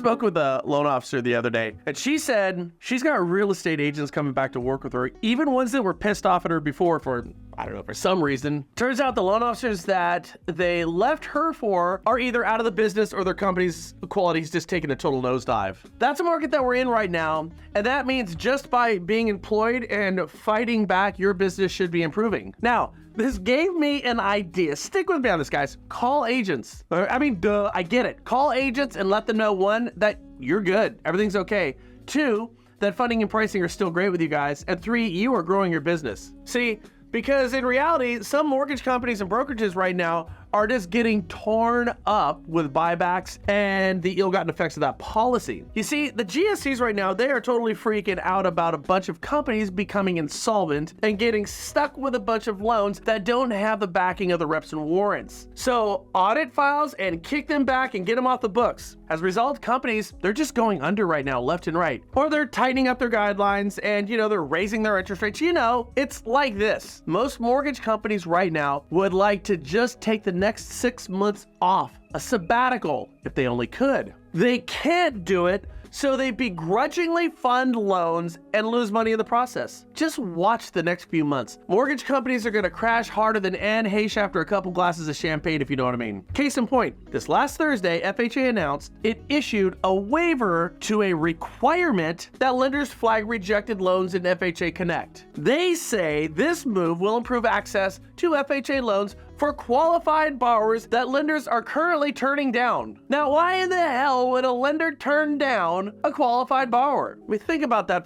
spoke with a loan officer the other day, and she said she's got real estate agents coming back to work with her, even ones that were pissed off at her before for, I don't know, for some reason. Turns out the loan officers that they left her for are either out of the business or their company's quality's just taking a total nosedive. That's a market that we're in right now, and that means just by being employed and fighting back, your business should be improving. Now, this gave me an idea. Stick with me on this, guys. Call agents. I mean, duh, I get it. Call agents and let them know, one, that you're good, everything's okay. Two, that funding and pricing are still great with you guys. And three, you are growing your business. See, because in reality, some mortgage companies and brokerages right now are just getting torn up with buybacks and the ill-gotten effects of that policy. You see, the GSEs right now, they are totally freaking out about a bunch of companies becoming insolvent and getting stuck with a bunch of loans that don't have the backing of the reps and warrants. So audit files and kick them back and get them off the books. As a result, companies, they're just going under right now, left and right. Or they're tightening up their guidelines and, they're raising their interest rates. It's like this. Most mortgage companies right now would like to just take the next 6 months off, a sabbatical, if they only could. They can't do it, so they begrudgingly fund loans and lose money in the process. Just watch the next few months. Mortgage companies are gonna crash harder than Anne Heche after a couple glasses of champagne, if you know what I mean. Case in point, this last Thursday, FHA announced it issued a waiver to a requirement that lenders flag rejected loans in FHA Connect. They say this move will improve access to FHA loans for qualified borrowers that lenders are currently turning down. Now, why in the hell would a lender turn down a qualified borrower? We think about that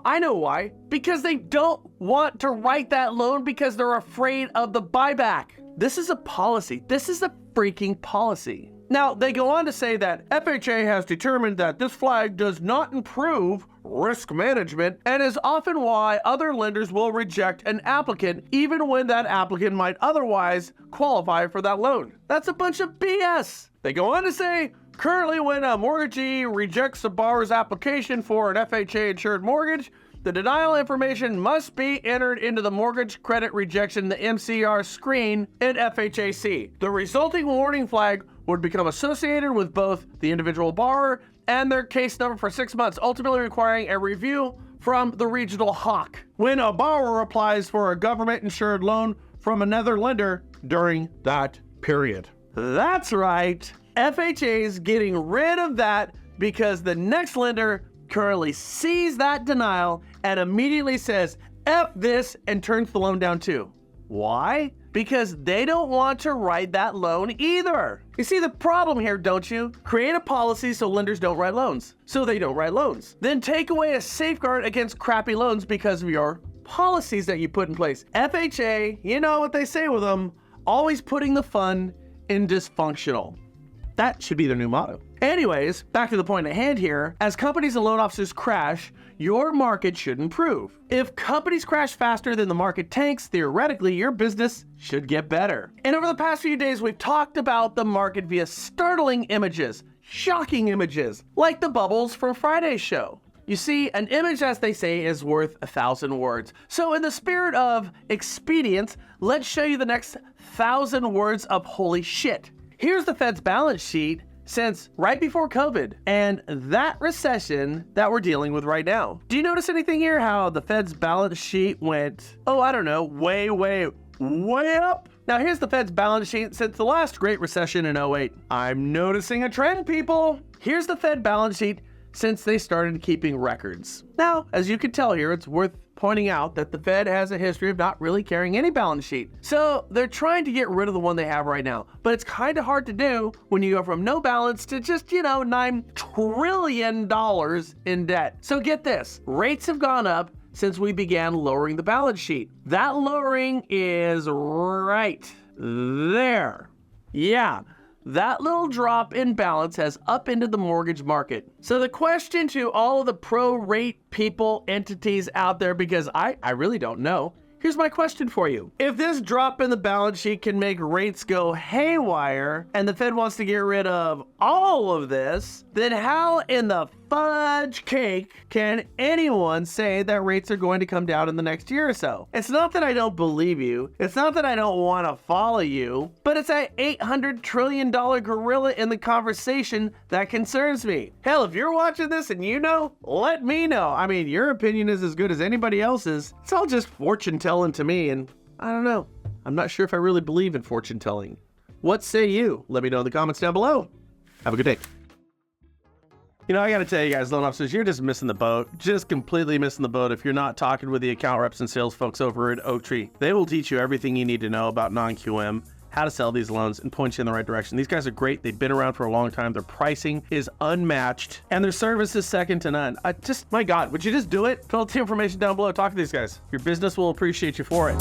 I know why. Because they don't want to write that loan because they're afraid of the buyback. This is a policy. This is a freaking policy. Now, they go on to say that FHA has determined that this flag does not improve risk management and is often why other lenders will reject an applicant even when that applicant might otherwise qualify for that loan. That's a bunch of BS. They go on to say, currently when a mortgagee rejects a borrower's application for an FHA insured mortgage, the denial information must be entered into the mortgage credit rejection, the MCR screen in FHAC. The resulting warning flag would become associated with both the individual borrower and their case number for 6 months, ultimately requiring a review from the regional HAWC when a borrower applies for a government-insured loan from another lender during that period. That's right. FHA is getting rid of that because the next lender currently sees that denial and immediately says, F this, and turns the loan down too. Why? Because they don't want to write that loan either. You see the problem here, don't you? Create a policy so lenders don't write loans, so they don't write loans. Then take away a safeguard against crappy loans because of your policies that you put in place. FHA, you know what they say with them, always putting the fun in dysfunctional. That should be their new motto. Anyways, back to the point at hand here. As companies and loan officers crash, your market should improve. If companies crash faster than the market tanks, theoretically, your business should get better. And over the past few days, we've talked about the market via startling images, shocking images, like the bubbles from Friday's show. You see, an image, as they say, is worth 1,000 words. So in the spirit of expedience, let's show you the next 1,000 words of holy shit. Here's the Fed's balance sheet since right before COVID and that recession that we're dealing with right now. Do you notice anything here? How the Fed's balance sheet went, way up? Now here's the Fed's balance sheet since the last Great Recession in 08. I'm noticing a trend, people. Here's the Fed balance sheet since they started keeping records. Now, as you can tell here, it's worth pointing out that the Fed has a history of not really carrying any balance sheet. So they're trying to get rid of the one they have right now. But it's kind of hard to do when you go from no balance to just, $9 trillion in debt. So get this, rates have gone up since we began lowering the balance sheet. That lowering is right there. Yeah. That little drop in balance has upended the mortgage market. So the question to all of the pro-rate people, entities out there, because I really don't know, here's my question for you. If this drop in the balance sheet can make rates go haywire and the Fed wants to get rid of all of this, then how in the fudge cake can anyone say that rates are going to come down in the next year or so? It's not that I don't believe you. It's not that I don't want to follow you, but it's that $800 trillion gorilla in the conversation that concerns me. Hell, if you're watching this and you know, let me know. I mean, your opinion is as good as anybody else's. It's all just fortune telling to me, and I don't know. I'm not sure if I really believe in fortune telling. What say you? Let me know in the comments down below. Have a good day. You know, I gotta tell you guys, loan officers, you're just missing the boat. Just completely missing the boat if you're not talking with the account reps and sales folks over at Oaktree. They will teach you everything you need to know about non-QM, how to sell these loans, and point you in the right direction. These guys are great. They've been around for a long time. Their pricing is unmatched, and their service is second to none. My God, would you just do it? Fill out the information down below. Talk to these guys. Your business will appreciate you for it.